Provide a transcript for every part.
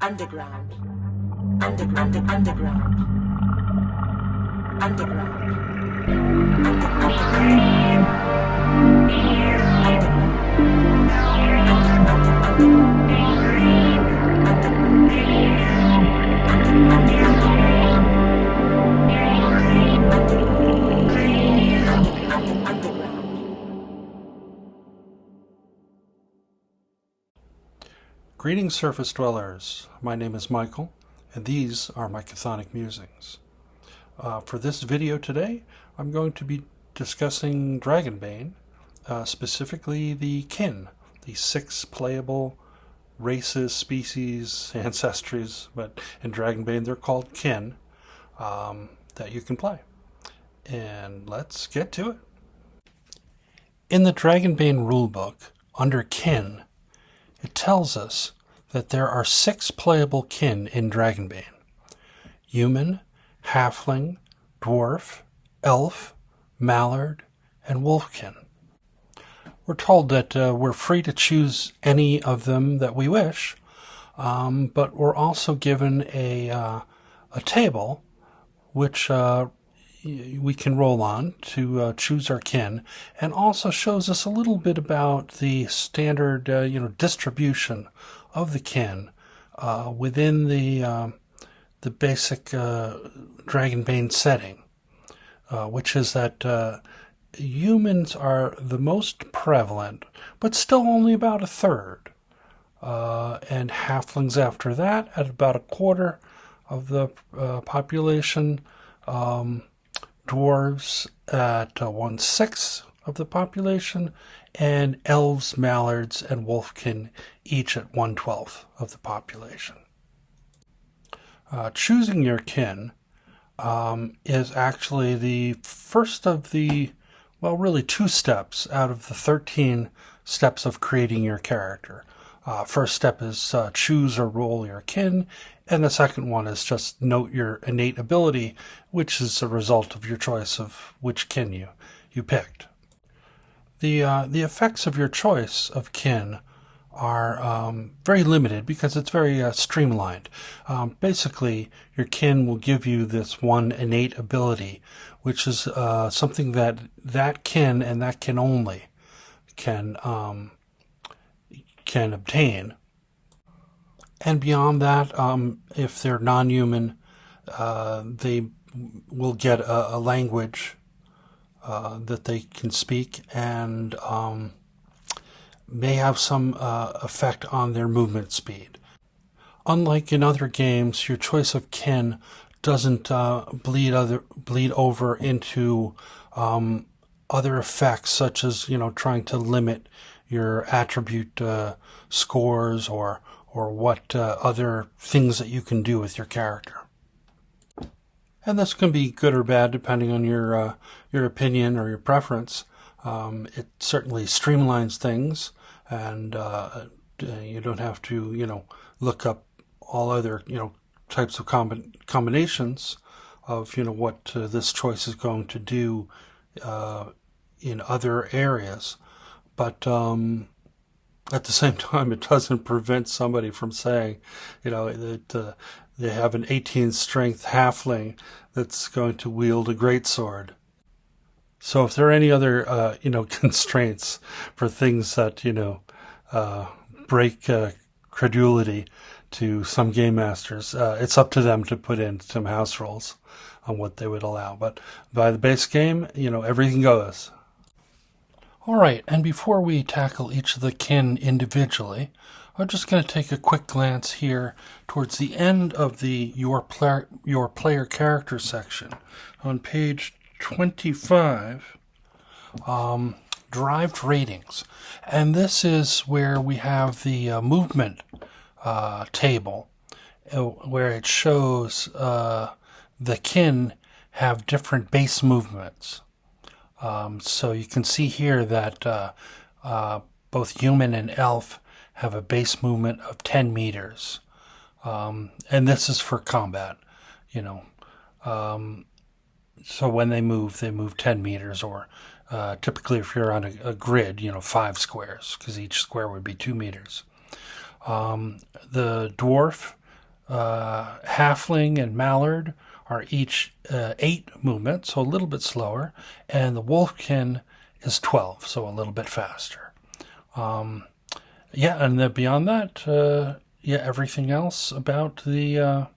Underground. Underground. Underground. Underground. Greetings, surface dwellers. My name is Michael, and these are my chthonic musings. For this video today, I'm going to be discussing Dragonbane, specifically the kin, the 6 playable races, species, ancestries, but in Dragonbane they're called kin, that you can play. And let's get to it. In the Dragonbane rulebook, under kin, it tells us that there are 6 playable kin in Dragonbane: human, halfling, dwarf, elf, mallard, and wolfkin. We're told that we're free to choose any of them that we wish, but we're also given a table which we can roll on to choose our kin, and also shows us a little bit about the standard distribution of the kin within the basic Dragonbane setting, which is that humans are the most prevalent, but still only about a third, and halflings after that at about a quarter of the population. Dwarves at 1/6 of the population, and elves, mallards, and wolfkin each at 1/12 of the population. Choosing your kin is actually the first of the, well, really 2 steps out of the 13 steps of creating your character. First step is choose or roll your kin, and the second one is just note your innate ability, which is a result of your choice of which kin you picked. The effects of your choice of kin are very limited because it's very streamlined. Basically, your kin will give you this one innate ability, which is something that kin and that kin only can obtain. And beyond that, if they're non-human, they will get a language that they can speak, and may have some effect on their movement speed. Unlike in other games, your choice of kin doesn't bleed over into other effects, such as trying to limit your attribute scores or what other things that you can do with your character. And this can be good or bad depending on your opinion or your preference. It certainly streamlines things, and you don't have to look up all other types of combinations of what this choice is going to do in other areas. But at the same time, it doesn't prevent somebody from saying, that they have an 18 strength halfling that's going to wield a greatsword. So if there are any other, constraints for things that, break credulity to some game masters, it's up to them to put in some house rules on what they would allow. But by the base game, everything goes. All right, and before we tackle each of the kin individually, I'm just going to take a quick glance here towards the end of the Your Player Character section on page 25, Derived Ratings. And this is where we have the movement table, where it shows the kin have different base movements. So you can see here that both human and elf have a base movement of 10 meters. And this is for combat, So when they move 10 meters, or typically if you're on a grid, 5 squares, because each square would be 2 meters. The dwarf Halfling and Mallard are each 8 movements, so a little bit slower, and the Wolfkin is 12, so a little bit faster. Yeah, and then beyond that, yeah, everything else about the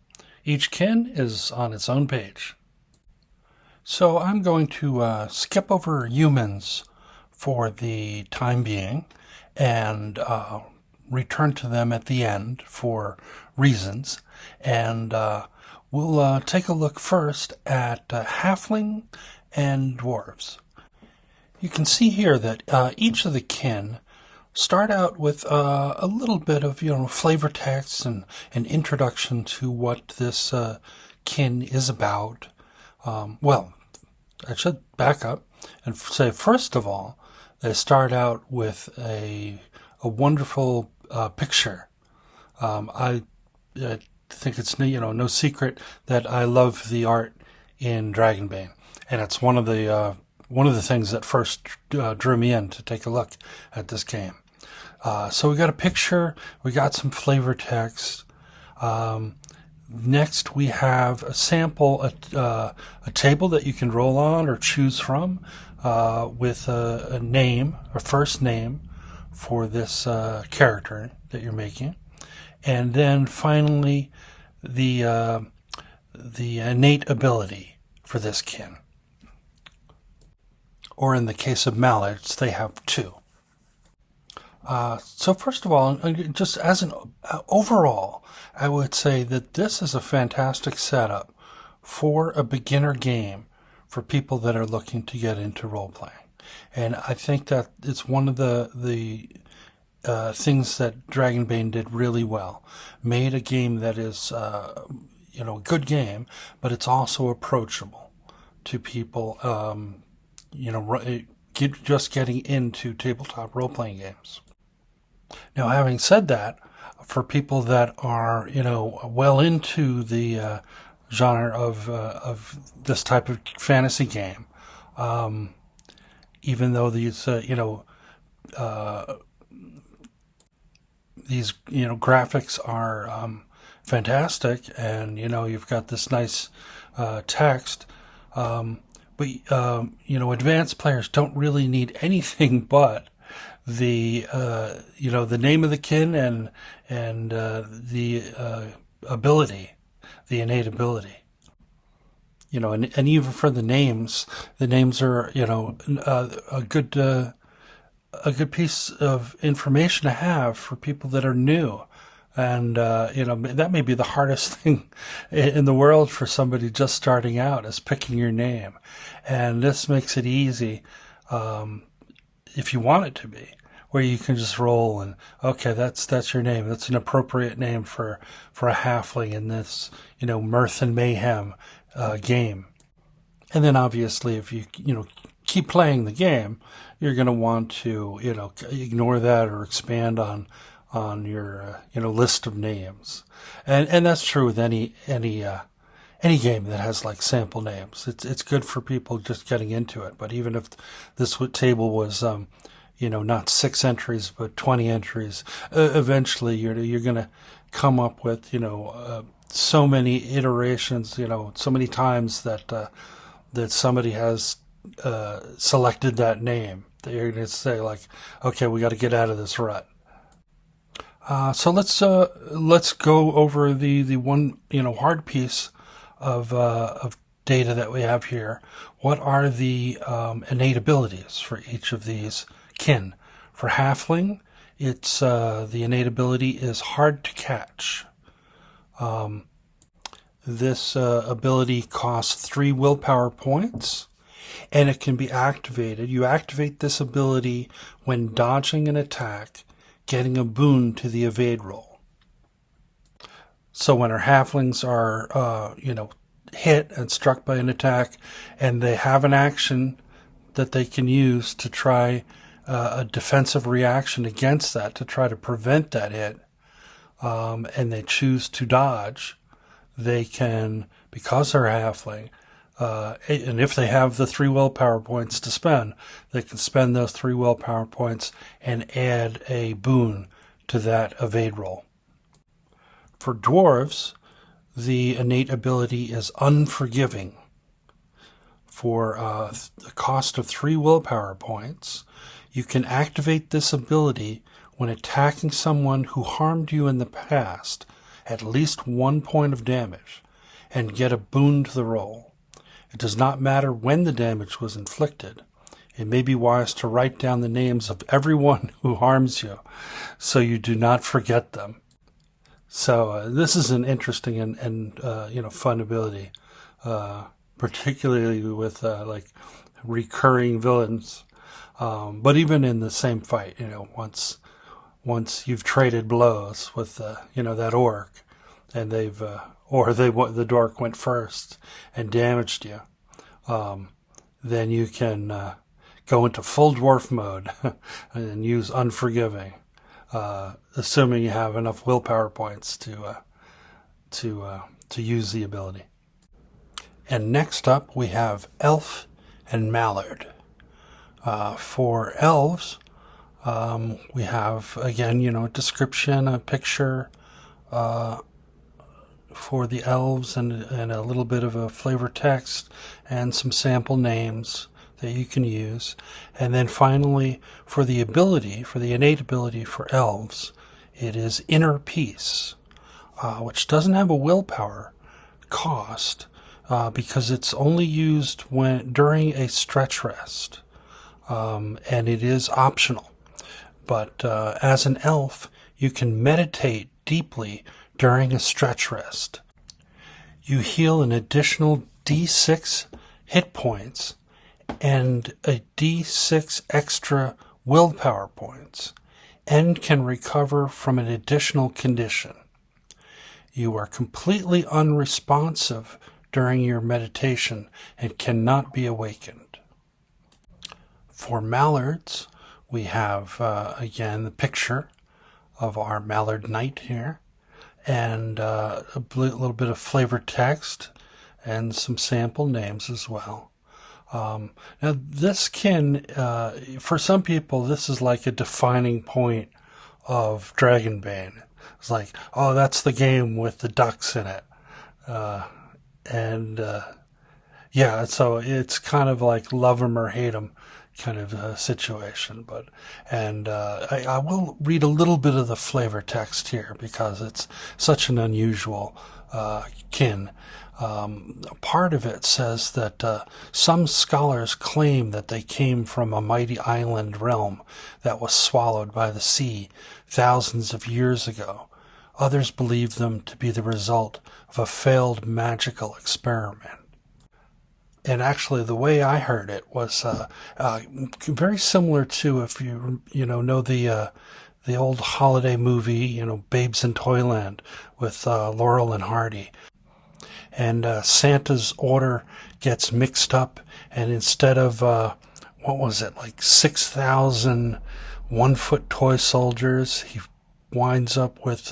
each kin is on its own page. So I'm going to skip over humans for the time being and return to them at the end for reasons. And we'll take a look first at Halfling and Dwarves. You can see here that each of the kin start out with a little bit of flavor text and an introduction to what this kin is about. Well, I should back up and say, first of all, they start out with a wonderful picture. I think it's no secret that I love the art in Dragonbane, and it's one of the things that first drew me in to take a look at this game. So we got a picture, we got some flavor text. Next, we have a sample, a table that you can roll on or choose from with a name, a first name for this character that you're making. And then finally, the innate ability for this kin. Or in the case of Mallards, they have 2. So first of all, just as an overall, I would say that this is a fantastic setup for a beginner game for people that are looking to get into role-playing. And I think that it's one of the things that Dragonbane did really well. Made a game that is, a good game, but it's also approachable to people, just getting into tabletop role-playing games. Now, having said that, for people that are, well into the genre of this type of fantasy game, even though these, graphics are fantastic, and you've got this nice text, but advanced players don't really need anything but the name of the kin and the ability, the innate ability. And even for the names are a good piece of information to have for people that are new. And that may be the hardest thing in the world for somebody just starting out, is picking your name. And this makes it easy, if you want it to be, where you can just roll and, okay, that's your name. That's an appropriate name for a halfling in this, mirth and mayhem game. And then obviously if you keep playing the game, you're going to want to, ignore that or expand on your, list of names. And that's true with any game that has like sample names. It's good for people just getting into it. But even if this table was, not 6 entries, but 20 entries, eventually you're going to come up with, so many iterations, so many times that somebody has selected that name that you're going to say, like, okay, we got to get out of this rut. So let's go over the one hard piece of data that we have here. What are the innate abilities for each of these kin? For Halfling, it's the innate ability is hard to catch. This ability costs 3 willpower points, and it can be activated. You activate this ability when dodging an attack, getting a boon to the evade roll. So when our halflings are, hit and struck by an attack, and they have an action that they can use to try a defensive reaction against that, to try to prevent that hit, and they choose to dodge, they can, because they're halfling, and if they have the 3 willpower points to spend, they can spend those 3 willpower points and add a boon to that evade roll. For dwarves, the innate ability is Unforgiving. For the cost of 3 willpower points, you can activate this ability when attacking someone who harmed you in the past at least 1 point of damage, and get a boon to the roll. It does not matter when the damage was inflicted. It may be wise to write down the names of everyone who harms you, so you do not forget them. So this is an interesting and fun ability, particularly with like recurring villains. But even in the same fight, once you've traded blows with that orc, and the dwarf went first and damaged you, then you can go into full dwarf mode and use Unforgiving, assuming you have enough willpower points to use the ability. And next up we have Elf and Mallard. For elves, we have, again, a description, a picture for the elves, and a little bit of a flavor text and some sample names that you can use. And then finally, for the innate ability for elves, it is Inner Peace, which doesn't have a willpower cost because it's only used during a stretch rest, and it is optional. But as an elf, you can meditate deeply during a stretch rest. You heal an additional D6 hit points and a D6 extra willpower points, and can recover from an additional condition. You are completely unresponsive during your meditation and cannot be awakened. For Mallards, we have, again, the picture of our Mallard Knight here, and a little bit of flavor text and some sample names as well. Now, this can, for some people, this is like a defining point of Dragonbane. It's like, oh, that's the game with the ducks in it. Yeah, so it's kind of like love 'em or hate 'em kind of situation. I will read a little bit of the flavor text here because it's such an unusual kin. Part of it says that some scholars claim that they came from a mighty island realm that was swallowed by the sea thousands of years ago. Others believe them to be the result of a failed magical experiment. And actually, the way I heard it was very similar to, if you know the old holiday movie, Babes in Toyland with Laurel and Hardy. And Santa's order gets mixed up, and instead of what was it, like 6,000 1-foot toy soldiers, he winds up with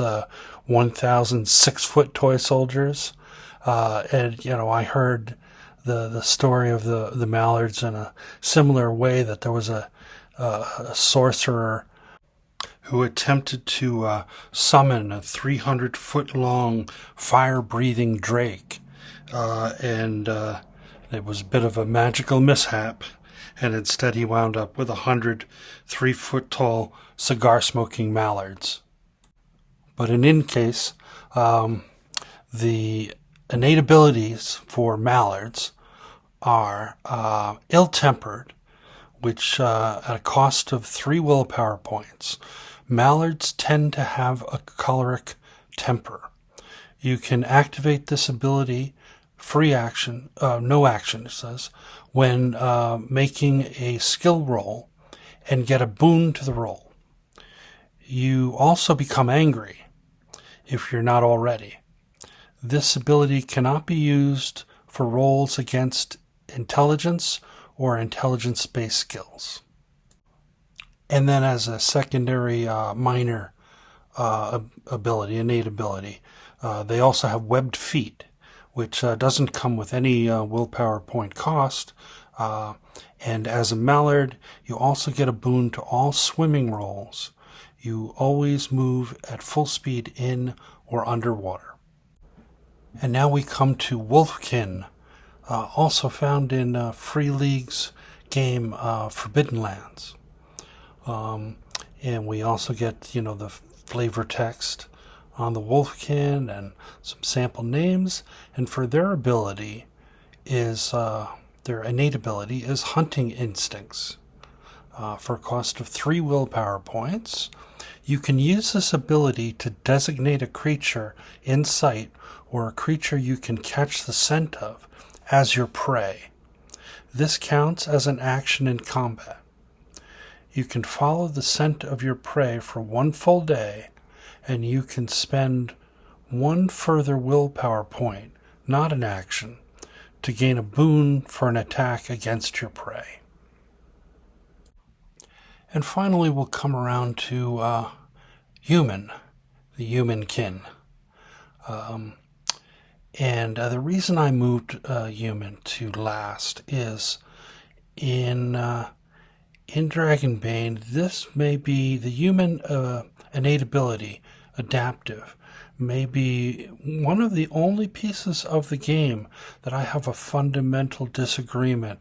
1,000 6-foot toy soldiers. I heard the story of the Mallards in a similar way, that there was a sorcerer who attempted to summon a 300-foot-long fire-breathing drake, and it was a bit of a magical mishap, and instead he wound up with 100 3-foot-tall cigar-smoking mallards. But in any case, the innate abilities for mallards are ill-tempered, which at a cost of 3 willpower points. Mallards tend to have a choleric temper. You can activate this ability, free action, no action, it says, when making a skill roll and get a boon to the roll. You also become angry if you're not already. This ability cannot be used for rolls against intelligence or intelligence-based skills. And then as a secondary minor ability, innate ability, they also have webbed feet, which doesn't come with any willpower point cost. And as a mallard, you also get a boon to all swimming rolls. You always move at full speed in or underwater. And now we come to Wolfkin, also found in Free League's game Forbidden Lands. And we also get, the flavor text on the Wolfkin and some sample names. And for their ability is, their innate ability is Hunting Instincts. For a cost of 3 willpower points, you can use this ability to designate a creature in sight or a creature you can catch the scent of as your prey. This counts as an action in combat. You can follow the scent of your prey for 1 full day, and you can spend 1 further willpower point, not an action, to gain a boon for an attack against your prey. And finally, we'll come around to human, the human kin. And the reason I moved human to last is in Dragonbane, this may be the human innate ability, adaptive, may be one of the only pieces of the game that I have a fundamental disagreement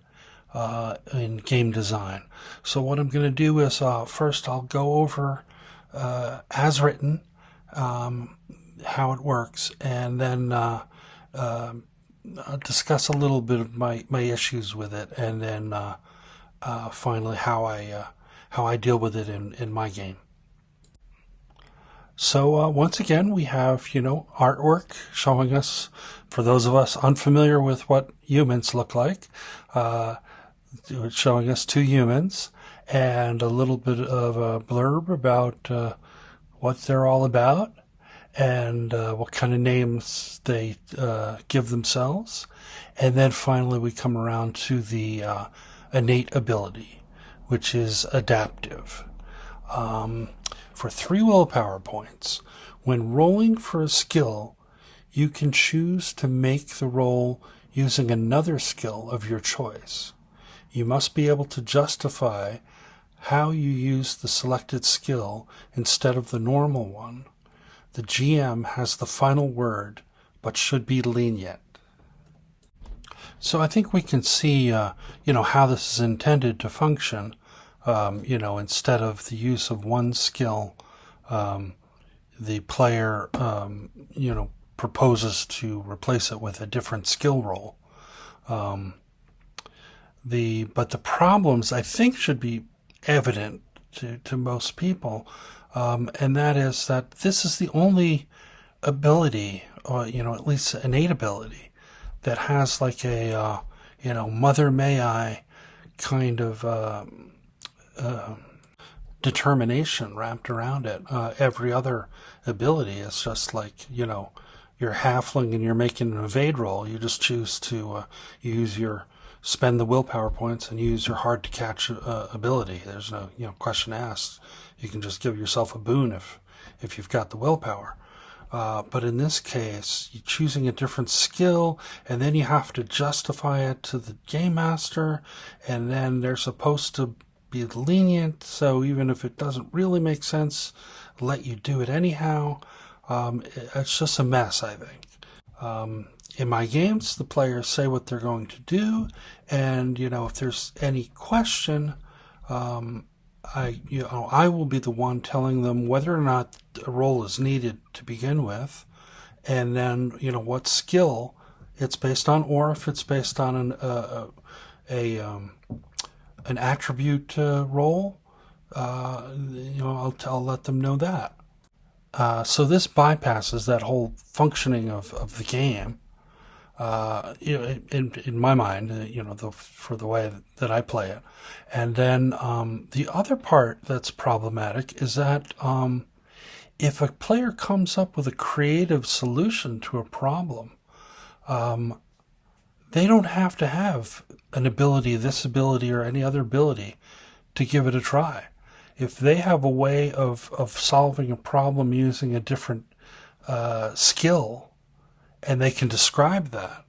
in game design. So what I'm going to do is first I'll go over as written how it works, and then I'll discuss a little bit of my issues with it, and then finally how I deal with it in my game. So once again, we have artwork showing us, for those of us unfamiliar with what humans look like, it's showing us 2 humans and a little bit of a blurb about what they're all about and what kind of names they give themselves. And then finally we come around to the innate ability, which is adaptive. For 3 willpower points, when rolling for a skill, you can choose to make the roll using another skill of your choice. You must be able to justify how you use the selected skill instead of the normal one. The GM has the final word, but should be lenient. So I think we can see, how this is intended to function. Instead of the use of one skill, the player, proposes to replace it with a different skill roll. But the problems, I think, should be evident to most people, and that is that this is the only ability, or at least innate ability, that has like a Mother May I kind of determination wrapped around it. Every other ability is just like you're halfling and you're making an evade roll. You just choose to spend the willpower points and use your hard to catch ability. There's no question asked. You can just give yourself a boon if you've got the willpower. But in this case, you're choosing a different skill, and then you have to justify it to the game master, and then they're supposed to be lenient, so even if it doesn't really make sense, let you do it anyhow. It's just a mess, I think. In my games, the players say what they're going to do, and if there's any question, I will be the one telling them whether or not a roll is needed to begin with, and then what skill it's based on, or if it's based on an attribute roll. I'll let them know that. So this bypasses that whole functioning of the game. In my mind, for the way that I play it. And then the other part that's problematic is that if a player comes up with a creative solution to a problem, they don't have to have an ability, this ability, or any other ability to give it a try. If they have a way of solving a problem using a different skill, and they can describe that,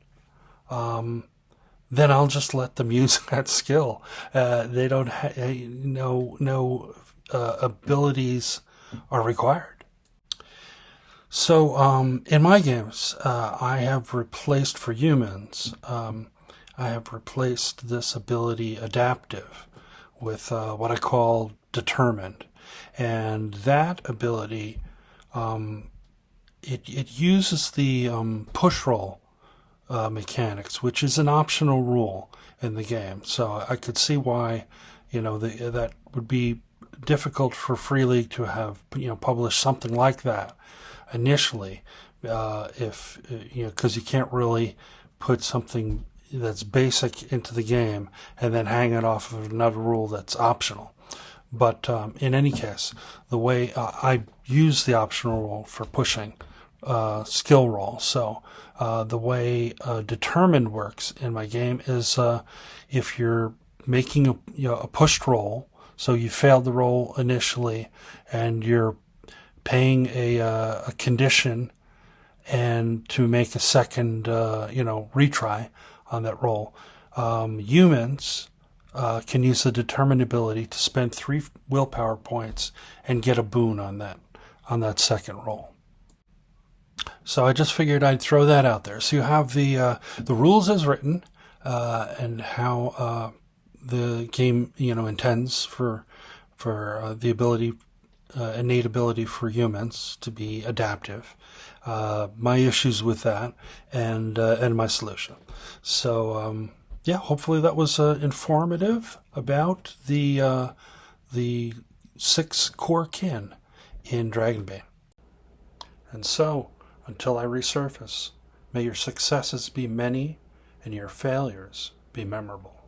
then I'll just let them use that skill. They don't no abilities are required. So, in my games, I have replaced for humans, I have replaced this ability adaptive with what I call determined. And that ability, it uses the push roll mechanics, which is an optional rule in the game. So I could see why, that would be difficult for Free League to have, published something like that initially, if because you can't really put something that's basic into the game and then hang it off of another rule that's optional. But in any case, the way I use the optional roll for pushing skill roll. So the way determined works in my game is if you're making a pushed roll, so you failed the roll initially, and you're paying a condition and to make a second retry on that roll. Humans can use the determined ability to spend 3 willpower points and get a boon on that second roll. So I just figured I'd throw that out there. So you have the rules as written, and how the game intends for the ability, innate ability for humans to be adaptive. My issues with that, and my solution. So yeah, hopefully that was informative about the 6 core kin in Dragonbane. And so, until I resurface, may your successes be many and your failures be memorable.